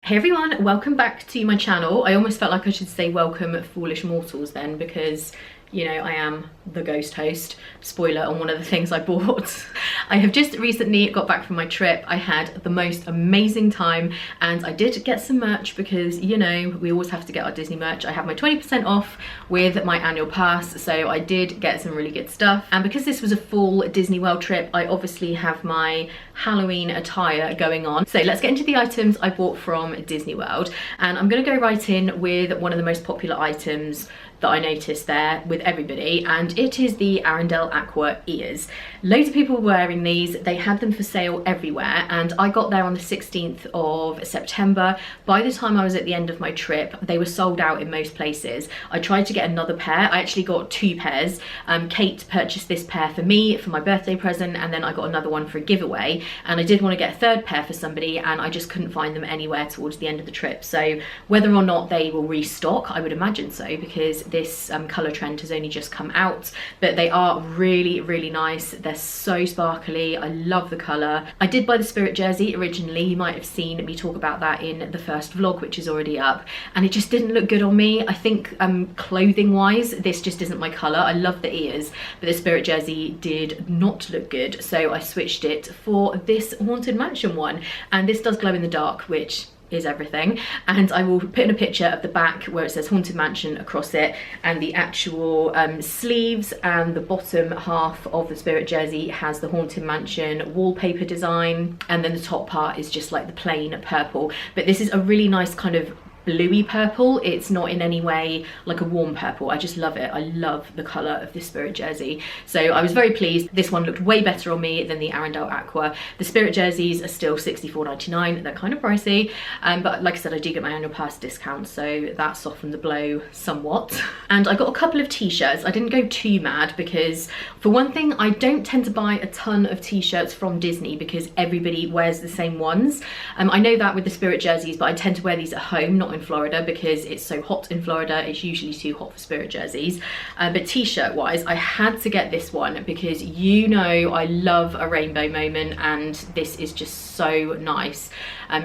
Hey everyone, welcome back to my channel. I almost felt like I should say welcome foolish mortals then, because you know I am the ghost host. Spoiler on one of the things I bought. I have just recently got back from my trip. I had the most amazing time and I did get some merch because, you know, we always have to get our Disney merch. I have my 20% off with my annual pass, so I did get some really good stuff. And because this was a full Disney World trip, I obviously have my Halloween attire going on. So let's get into the items I bought from Disney World. And I'm gonna go right in with one of the most popular items that I noticed there with everybody, and it is the Arendelle Aqua ears. Loads of people were wearing these. They had them for sale everywhere, and I got there on the 16th of September. By the time I was at the end of my trip, they were sold out in most places. I tried to get another pair. I actually got two pairs. Kate purchased this pair for me for my birthday present, and then I got another one for a giveaway, and I did want to get a third pair for somebody, and I just couldn't find them anywhere towards the end of the trip. So whether or not they will restock, I would imagine so, because this colour trend has only just come out, but they are really, really nice. They're so sparkly. I love the colour. I did buy the Spirit jersey originally. You might have seen me talk about that in the first vlog, which is already up, and it just didn't look good on me. I think clothing wise, this just isn't my colour. I love the ears, but the Spirit jersey did not look good, so I switched it for this Haunted Mansion one, and this does glow in the dark, which is everything. And I will put in a picture of the back where it says Haunted Mansion across it, and the actual sleeves and the bottom half of the Spirit jersey has the Haunted Mansion wallpaper design, and then the top part is just like the plain purple. But this is a really nice kind of bluey purple. It's not in any way like a warm purple. I just love it. I love the colour of this Spirit jersey. So I was very pleased. This one looked way better on me than the Arendelle Aqua. The Spirit jerseys are still $64.99. They're kind of pricey, but like I said, I do get my annual pass discount, so that softened the blow somewhat. And I got a couple of t-shirts. I didn't go too mad because, for one thing, I don't tend to buy a ton of t-shirts from Disney because everybody wears the same ones. I know that with the Spirit jerseys, but I tend to wear these at home, not in Florida, because it's so hot in Florida. It's usually too hot for Spirit jerseys. But t-shirt wise, I had to get this one because, you know, I love a rainbow moment, and this is just so nice.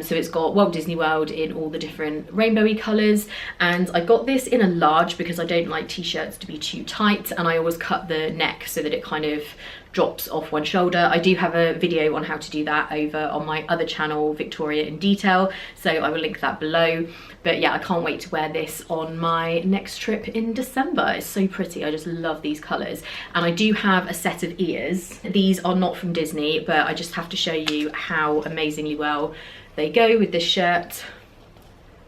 So it's got Walt Disney World in all the different rainbowy colours, and I got this in a large because I don't like t-shirts to be too tight, and I always cut the neck so that it kind of drops off one shoulder. I do have a video on how to do that over on my other channel, Victoria in Detail, so I will link that below. But yeah, I can't wait to wear this on my next trip in December. It's so pretty. I just love these colours. And I do have a set of ears. These are not from Disney, but I just have to show you how amazingly well they go with this shirt.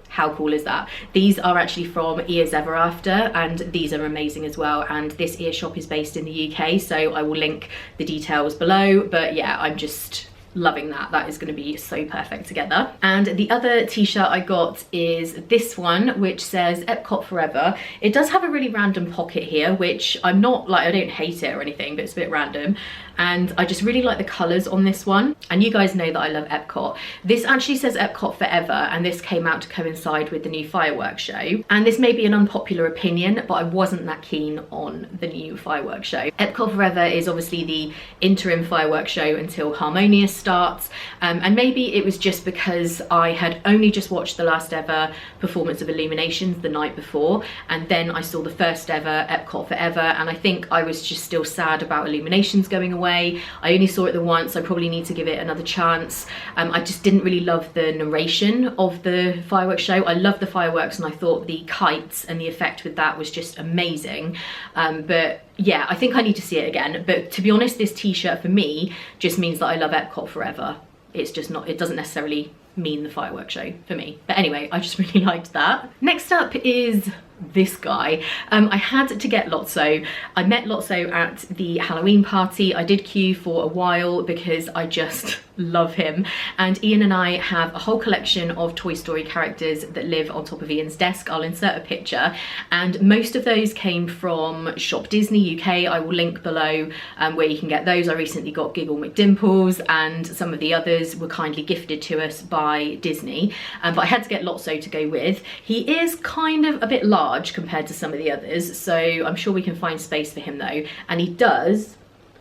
How cool is that? These are actually from Ears Ever After, and these are amazing as well. And this ear shop is based in the UK, so I will link the details below. But yeah, I'm just loving that. That is going to be so perfect together. And the other t-shirt I got is this one, which says Epcot Forever. It does have a really random pocket here, which I'm not like, I don't hate it or anything, but it's a bit random. And I just really like the colours on this one. And you guys know that I love Epcot. This actually says Epcot Forever, and this came out to coincide with the new fireworks show. And this may be an unpopular opinion, but I wasn't that keen on the new fireworks show. Epcot Forever is obviously the interim fireworks show until Harmonious starts. And maybe it was just because I had only just watched the last ever performance of Illuminations the night before, and then I saw the first ever Epcot Forever, and I think I was just still sad about Illuminations going away. I only saw it the once. I probably need to give it another chance. I just didn't really love the narration of the fireworks show. I love the fireworks, and I thought the kites and the effect with that was just amazing. But yeah, I think I need to see it again. But to be honest, this t-shirt for me just means that I love Epcot Forever. It's just not, it doesn't necessarily mean the fireworks show for me. But anyway, I just really liked that. Next up is this guy. I had to get Lotso. I met Lotso at the Halloween party. I did queue for a while because I just love him, and Ian and I have a whole collection of Toy Story characters that live on top of Ian's desk. I'll insert a picture, and most of those came from Shop Disney UK. I will link below where you can get those. I recently got Giggle McDimples, and some of the others were kindly gifted to us by Disney, but I had to get Lotso to go with. He is kind of a bit large compared to some of the others, so I'm sure we can find space for him though, and he does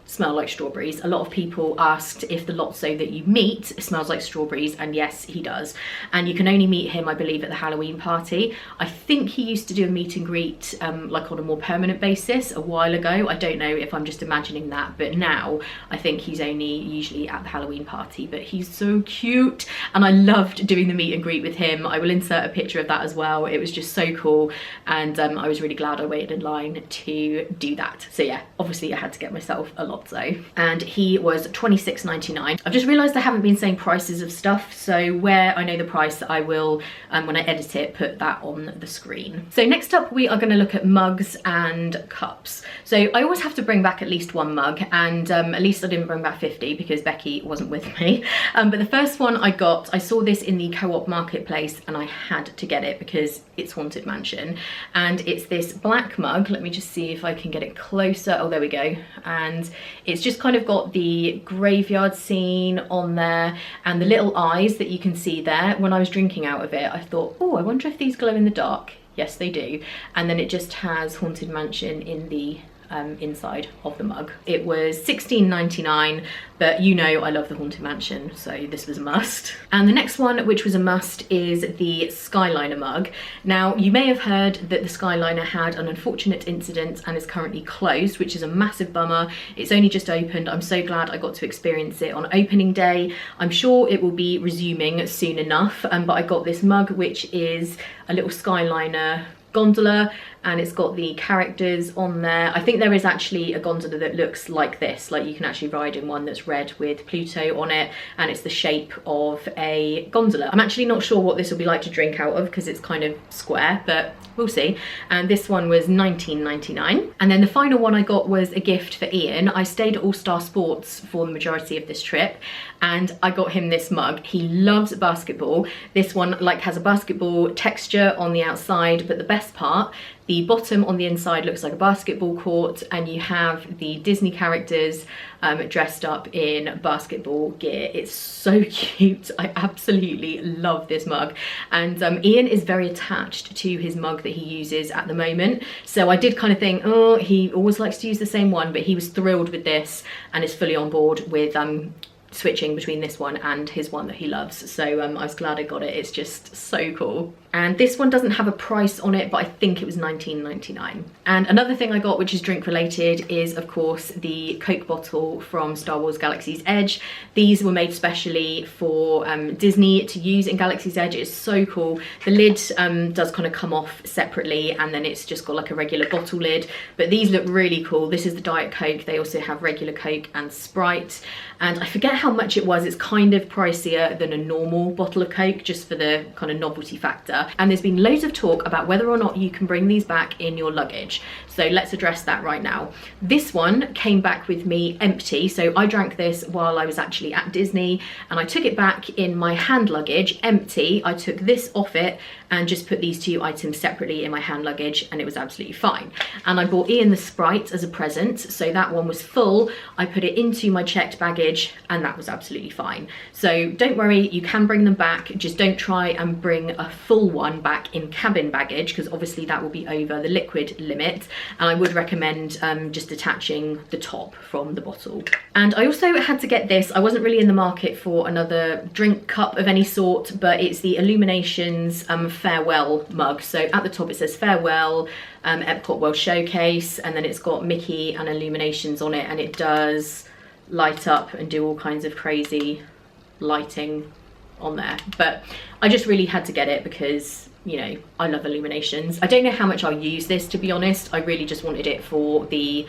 smell like strawberries. A lot of people asked if the Lotso that you meet smells like strawberries, and yes, he does. And you can only meet him, I believe, at the Halloween party. I think he used to do a meet and greet like on a more permanent basis a while ago. I don't know if I'm just imagining that, but now I think he's only usually at the Halloween party. But he's so cute, and I loved doing the meet and greet with him. I will insert a picture of that as well. It was just so cool, and I was really glad I waited in line to do that. So yeah, obviously I had to get myself a Lotso, and he was $26.99. I've just realised I haven't been saying prices of stuff, so where I know the price, I will, when I edit it, put that on the screen. So next up, we are going to look at mugs and cups. So I always have to bring back at least one mug, and at least I didn't bring back 50 because Becky wasn't with me. But the first one I got, I saw this in the Co-op marketplace and I had to get it because it's Haunted Mansion, and it's this black mug. Let me just see if I can get it closer. Oh, there we go. And it's just kind of got the graveyard scene on there and the little eyes that you can see there. When I was drinking out of it, I thought, oh, I wonder if these glow in the dark. Yes, they do. And then it just has Haunted Mansion in the inside of the mug. It was $16.99, but you know I love the Haunted Mansion, so this was a must. And the next one, which was a must, is the Skyliner mug. Now, you may have heard that the Skyliner had an unfortunate incident and is currently closed, which is a massive bummer. It's only just opened. I'm so glad I got to experience it on opening day. I'm sure it will be resuming soon enough, but I got this mug, which is a little Skyliner gondola, and it's got the characters on there. I think there is actually a gondola that looks like this, like you can actually ride in one that's red with Pluto on it, and it's the shape of a gondola. I'm actually not sure what this will be like to drink out of because it's kind of square, but we'll see. And this one was $19.99. And then the final one I got was a gift for Ian. I stayed at All Star Sports for the majority of this trip, and I got him this mug. He loves basketball. This one like has a basketball texture on the outside, but the best part, the bottom on the inside looks like a basketball court, and you have the Disney characters dressed up in basketball gear. It's so cute. I absolutely love this mug. And Ian is very attached to his mug that he uses at the moment. So I did kind of think, oh, he always likes to use the same one, but he was thrilled with this and is fully on board with switching between this one and his one that he loves. So I was glad I got it. It's just so cool. And this one doesn't have a price on it, but I think it was $19.99. And another thing I got, which is drink related, is of course the Coke bottle from Star Wars Galaxy's Edge. These were made specially for Disney to use in Galaxy's Edge. It's so cool. The lid does kind of come off separately, and then it's just got like a regular bottle lid. But these look really cool. This is the Diet Coke. They also have regular Coke and Sprite. And I forget how much it was. It's kind of pricier than a normal bottle of Coke, just for the kind of novelty factor. And there's been loads of talk about whether or not you can bring these back in your luggage. So let's address that right now. This one came back with me empty. So I drank this while I was actually at Disney, and I took it back in my hand luggage empty. I took this off it and just put these two items separately in my hand luggage, and it was absolutely fine. And I bought Ian the Sprite as a present, so that one was full. I put it into my checked baggage, and that was absolutely fine. So don't worry, you can bring them back. Just don't try and bring a full one back in cabin baggage, because obviously that will be over the liquid limit. And I would recommend just detaching the top from the bottle. And I also had to get this. I wasn't really in the market for another drink cup of any sort, but it's the Illuminations farewell mug. So at the top it says farewell, Epcot World Showcase, and then it's got Mickey and Illuminations on it, and it does light up and do all kinds of crazy lighting on there. But I just really had to get it because, you know, I love Illuminations. I don't know how much I'll use this, to be honest. I really just wanted it for the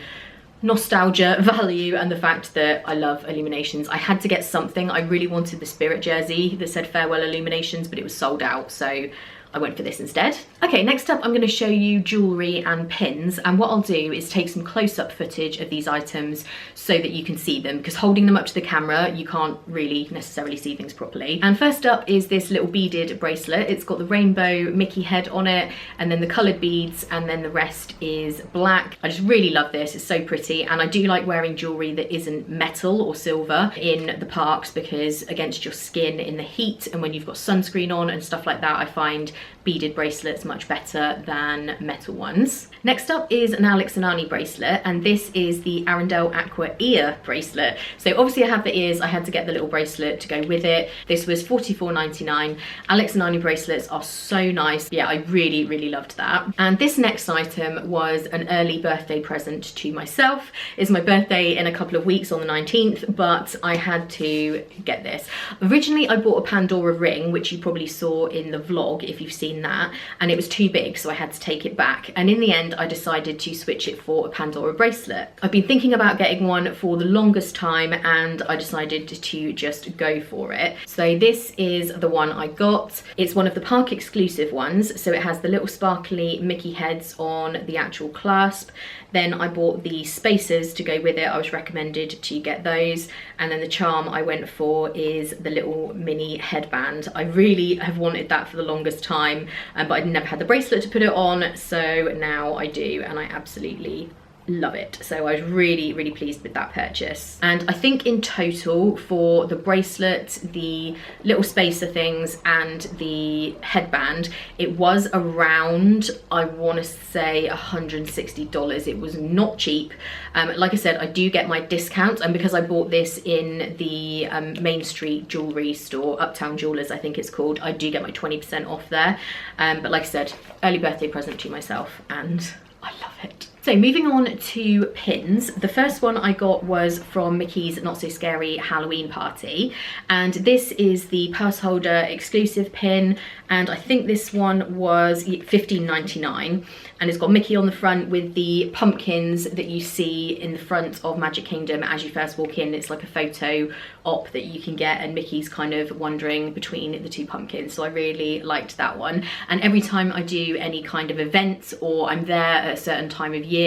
nostalgia value and the fact that I love Illuminations. I had to get something. I really wanted the Spirit jersey that said farewell Illuminations, but it was sold out, so I went for this instead. Okay, next up I'm going to show you jewellery and pins, and what I'll do is take some close-up footage of these items so that you can see them, because holding them up to the camera you can't really necessarily see things properly. And first up is this little beaded bracelet. It's got the rainbow Mickey head on it, and then the coloured beads, and then the rest is black. I just really love this. It's so pretty, and I do like wearing jewellery that isn't metal or silver in the parks, because against your skin in the heat and when you've got sunscreen on and stuff like that, I find beaded bracelets much better than metal ones. Next up is an Alex and Ani bracelet, and this is the Arundel Aqua ear bracelet. So obviously I have the ears, I had to get the little bracelet to go with it. This was $44.99. Alex and Ani bracelets are so nice. Yeah, I really, really loved that. And this next item was an early birthday present to myself. It's my birthday in a couple of weeks on the 19th, but I had to get this. Originally I bought a Pandora ring, which you probably saw in the vlog if you've seen that, and it was too big, so I had to take it back. And in the end I decided to switch it for a Pandora bracelet. I've been thinking about getting one for the longest time, and I decided to just go for it. So this is the one I got. It's one of the park exclusive ones, so it has the little sparkly Mickey heads on the actual clasp. Then I bought the spacers to go with it. I was recommended to get those. And then the charm I went for is the little mini headband. I really have wanted that for the longest time, but I'd never had the bracelet to put it on, so now I do, and I absolutely love it. So I was really, really pleased with that purchase. And I think in total for the bracelet, the little spacer things, and the headband, it was around, I want to say $160. It was not cheap. Like I said, I do get my discount, and because I bought this in the Main Street jewelry store, Uptown Jewelers I think it's called, I do get my 20% off there. But like I said, early birthday present to myself, and I love it. So moving on to pins, the first one I got was from Mickey's Not So Scary Halloween Party, and this is the purse holder exclusive pin, and I think this one was $15.99, and it's got Mickey on the front with the pumpkins that you see in the front of Magic Kingdom as you first walk in. It's like a photo op that you can get, and Mickey's kind of wandering between the two pumpkins, so I really liked that one. And every time I do any kind of event or I'm there at a certain time of year,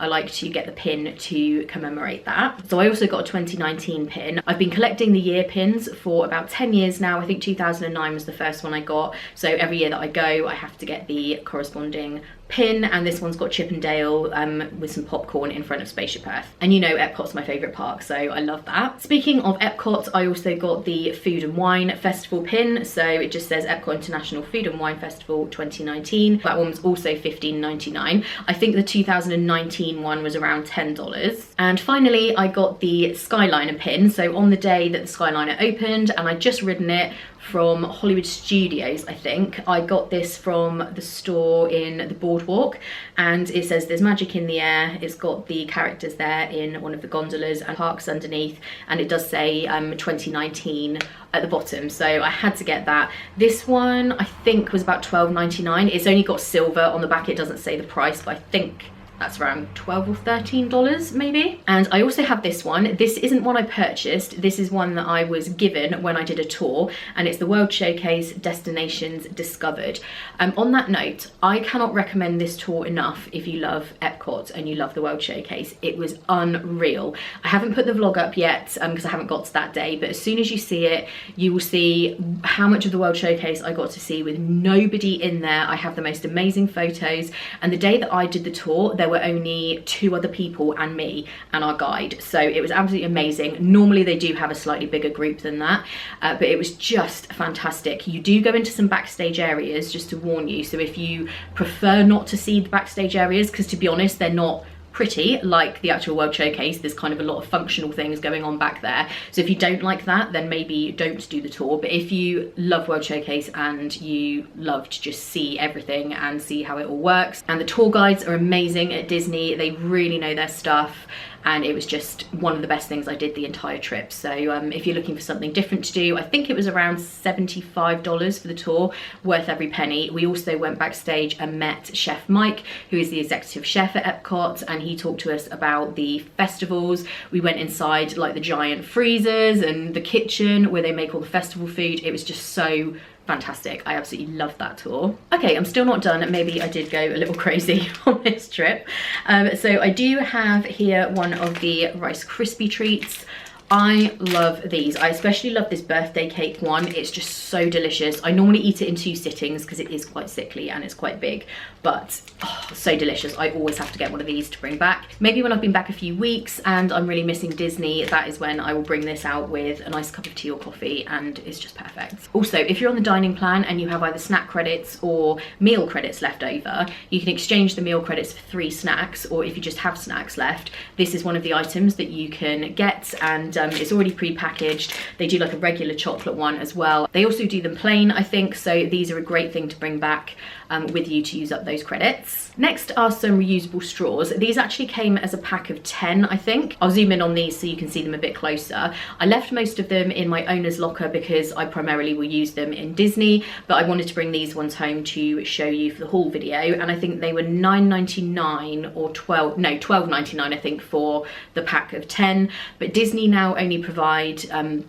I like to get the pin to commemorate that. So I also got a 2019 pin. I've been collecting the year pins for about 10 years now. I think 2009 was the first one I got, so every year that I go I have to get the corresponding pin, and this one's got Chip and Dale with some popcorn in front of Spaceship Earth. And you know Epcot's my favourite park, so I love that. Speaking of Epcot, I also got the Food and Wine Festival pin, so it just says Epcot International Food and Wine Festival 2019. That one was also $15.99. I think the 2019 one was around $10. And finally I got the Skyliner pin, so on the day that the Skyliner opened, and I'd just ridden it from Hollywood Studios, I think. I got this from the store in the Boardwalk, and it says there's magic in the air. It's got the characters there in one of the gondolas and parks underneath, and it does say 2019 at the bottom, so I had to get that. This one I think was about $12.99. It's only got silver on the back, it doesn't say the price, but I think that's around $12 or $13 maybe. And I also have this one. This isn't one I purchased, this is one that I was given when I did a tour, and it's the World Showcase Destinations Discovered. On that note, I cannot recommend this tour enough if you love Epcot and you love the World Showcase. It was unreal. I haven't put the vlog up yet because I haven't got to that day, but as soon as you see it, you will see how much of the World Showcase I got to see with nobody in there. I have the most amazing photos, and the day that I did the tour, there were only 2 other people and me and our guide, so it was absolutely amazing. Normally they do have a slightly bigger group than that, but it was just fantastic. You do go into some backstage areas, just to warn you, so if you prefer not to see the backstage areas, because to be honest they're not pretty like the actual World Showcase, there's kind of a lot of functional things going on back there, so if you don't like that, then maybe don't do the tour. But if you love World Showcase and you love to just see everything and see how it all works, and the tour guides are amazing at Disney, they really know their stuff, and it was just one of the best things I did the entire trip. So if you're looking for something different to do, I think it was around $75 for the tour, worth every penny. We also went backstage and met Chef Mike, who is the executive chef at Epcot, and he talked to us about the festivals. We went inside like the giant freezers and the kitchen where they make all the festival food. It was just so fantastic. I absolutely loved that tour. Okay, I'm still not done. Maybe I did go a little crazy on this trip. So I do have here one of the Rice Krispie treats. I love these. I especially love this birthday cake one. It's just so delicious. I normally eat it in 2 sittings because it is quite sickly and it's quite big, but oh, so delicious. I always have to get one of these to bring back. Maybe when I've been back a few weeks and I'm really missing Disney, that is when I will bring this out with a nice cup of tea or coffee, and it's just perfect. Also, if you're on the dining plan and you have either snack credits or meal credits left over, you can exchange the meal credits for 3 snacks, or if you just have snacks left, this is one of the items that you can get, and it's already pre-packaged. They do like a regular chocolate one as well. They also do them plain, I think, so these are a great thing to bring back with you to use up those credits. Next are some reusable straws. These actually came as a pack of 10, I think. I'll zoom in on these so you can see them a bit closer. I left most of them in my owner's locker because I primarily will use them in Disney, but I wanted to bring these ones home to show you for the haul video, and I think they were $9.99 or $12.99 I think for the pack of 10. But Disney now only provide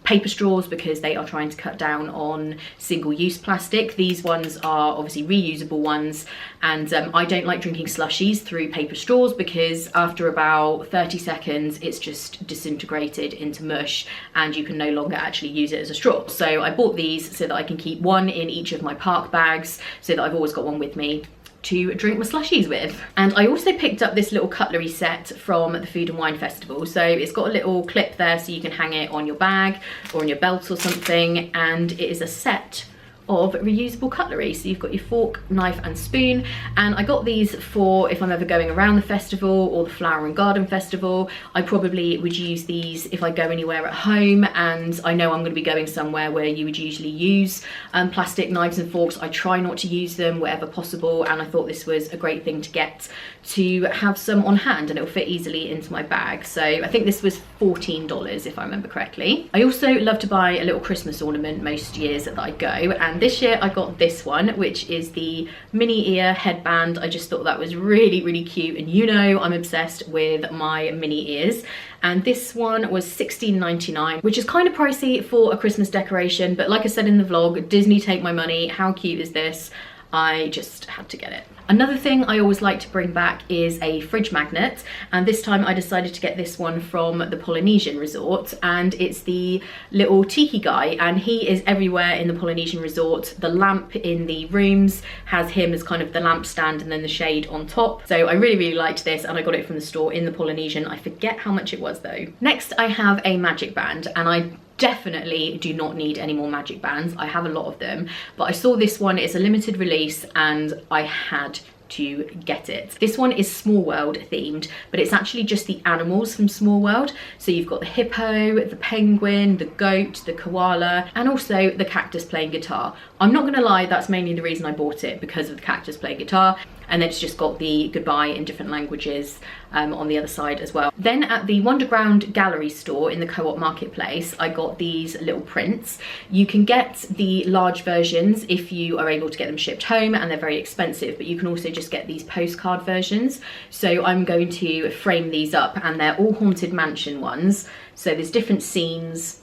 paper straws because they are trying to cut down on single-use plastic. These ones are obviously reusable ones, and I don't like drinking slushies through paper straws because after about 30 seconds it's just disintegrated into mush and you can no longer actually use it as a straw. So I bought these so that I can keep one in each of my park bags so that I've always got one with me to drink my slushies with. And I also picked up this little cutlery set from the Food and Wine Festival. So it's got a little clip there so you can hang it on your bag or on your belt or something, and it is a set of reusable cutlery. So you've got your fork, knife and spoon, and I got these for if I'm ever going around the festival or the Flower and Garden Festival. I probably would use these if I go anywhere at home and I know I'm going to be going somewhere where you would usually use plastic knives and forks. I try not to use them wherever possible, and I thought this was a great thing to get to have some on hand, and it'll fit easily into my bag. So I think this was $14 if I remember correctly. I also love to buy a little Christmas ornament most years that I go, and this year I got this one, which is the mini ear headband. I just thought that was really, really cute, and you know I'm obsessed with my mini ears. And this one was $16.99, which is kind of pricey for a Christmas decoration, but like I said in the vlog, Disney take my money. How cute is this? I just had to get it. Another thing I always like to bring back is a fridge magnet, and this time I decided to get this one from the Polynesian resort, and it's the little tiki guy, and he is everywhere in the Polynesian resort. The lamp in the rooms has him as kind of the lamp stand and then the shade on top. So I really, really liked this, and I got it from the store in the Polynesian. I forget how much it was though. Next I have a magic band, and I definitely do not need any more magic bands. I have a lot of them, but I saw this one. It's a limited release and I had to get it. This one is Small World themed, but it's actually just the animals from Small World. So you've got the hippo, the penguin, the goat, the koala, and also the cactus playing guitar. I'm not gonna lie, that's mainly the reason I bought it, because of the cactus playing guitar, and then it's just got the goodbye in different languages on the other side as well. Then at the Wonderground Gallery store in the Co-op Marketplace, I got these little prints. You can get the large versions if you are able to get them shipped home, and they're very expensive, but you can also just get these postcard versions. So I'm going to frame these up, and they're all Haunted Mansion ones. So there's different scenes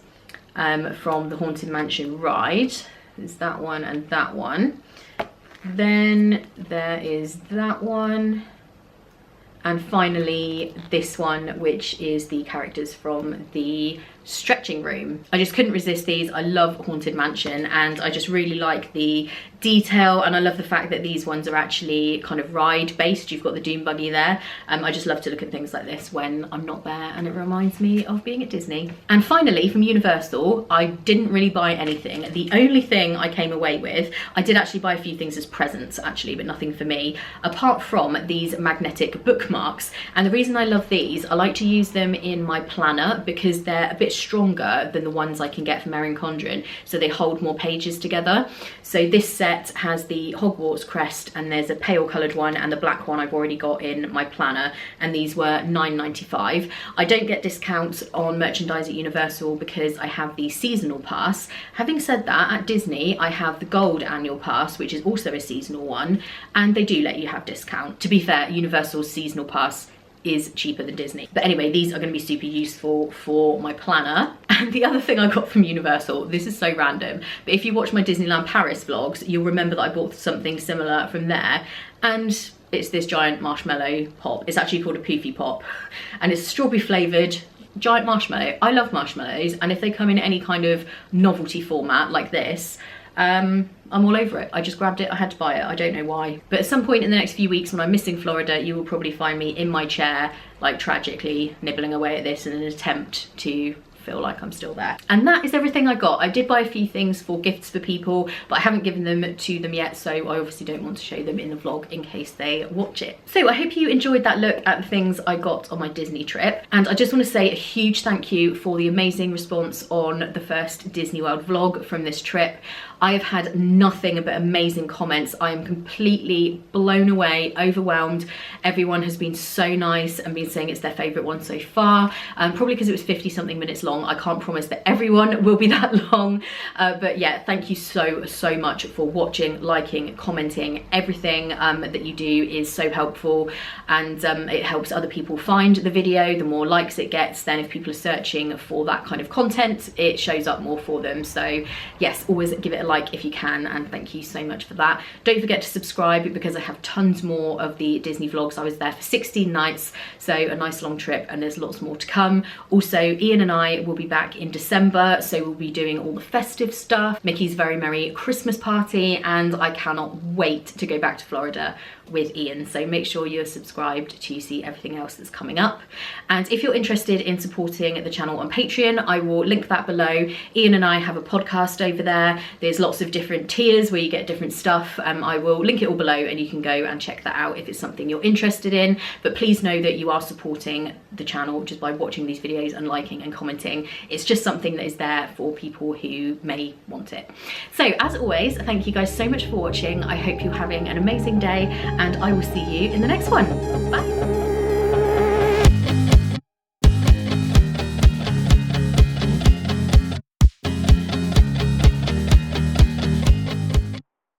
from the Haunted Mansion ride. There's that one and that one. Then there is that one, and finally this one, which is the characters from the stretching room. I just couldn't resist these. I love Haunted Mansion, and I just really like the detail, and I love the fact that these ones are actually kind of ride based. You've got the Doom buggy there. I just love to look at things like this when I'm not there, and it reminds me of being at Disney. And finally from Universal, I didn't really buy anything. The only thing I came away with, I did actually buy a few things as presents actually, but nothing for me, apart from these magnetic bookmarks. And the reason I love these, I like to use them in my planner because they're a bit stronger than the ones I can get from Erin Condren, so they hold more pages together. So this set has the Hogwarts crest, and there's a pale coloured one, and the black one I've already got in my planner, and these were $9.95. I don't get discounts on merchandise at Universal because I have the seasonal pass. Having said that, at Disney I have the gold annual pass, which is also a seasonal one, and they do let you have discount. To be fair, Universal's seasonal pass is cheaper than Disney. But anyway, these are going to be super useful for my planner. And the other thing I got from Universal, this is so random, but if you watch my Disneyland Paris vlogs, you'll remember that I bought something similar from there, and it's this giant marshmallow pop. It's actually called a Poofy Pop, and it's strawberry flavoured. giant marshmallow. I love marshmallows, and if they come in any kind of novelty format like this, I'm all over it. I just grabbed it, I had to buy it, I don't know why. But at some point in the next few weeks when I'm missing Florida, you will probably find me in my chair, like tragically nibbling away at this in an attempt to feel like I'm still there. And that is everything I got. I did buy a few things for gifts for people, but I haven't given them to them yet, so I obviously don't want to show them in the vlog in case they watch it. So I hope you enjoyed that look at the things I got on my Disney trip, and I just want to say a huge thank you for the amazing response on the first Disney World vlog from this trip. I have had nothing but amazing comments. I am completely blown away, overwhelmed. Everyone has been so nice and been saying it's their favourite one so far. Probably because it was 50 something minutes long. I can't promise that everyone will be that long. But yeah, thank you so much for watching, liking, commenting. Everything that you do is so helpful, and it helps other people find the video. The more likes it gets, then if people are searching for that kind of content, it shows up more for them. So yes, always give it a like if you can, and thank you so much for that. Don't forget to subscribe because I have tons more of the Disney vlogs. I was there for 16 nights, so a nice long trip, and there's lots more to come. Also, Ian and I will be back in December, so we'll be doing all the festive stuff, Mickey's Very Merry Christmas Party, and I cannot wait to go back to Florida with Ian. So make sure you're subscribed to see everything else that's coming up. And if you're interested in supporting the channel on Patreon, I will link that below. Ian and I have a podcast over there. There's lots of different tiers where you get different stuff. I will link it all below, and you can go and check that out if it's something you're interested in. But please know that you are supporting the channel just by watching these videos and liking and commenting. It's just something that is there for people who may want it. So as always, thank you guys so much for watching. I hope you're having an amazing day, and I will see you in the next one. Bye.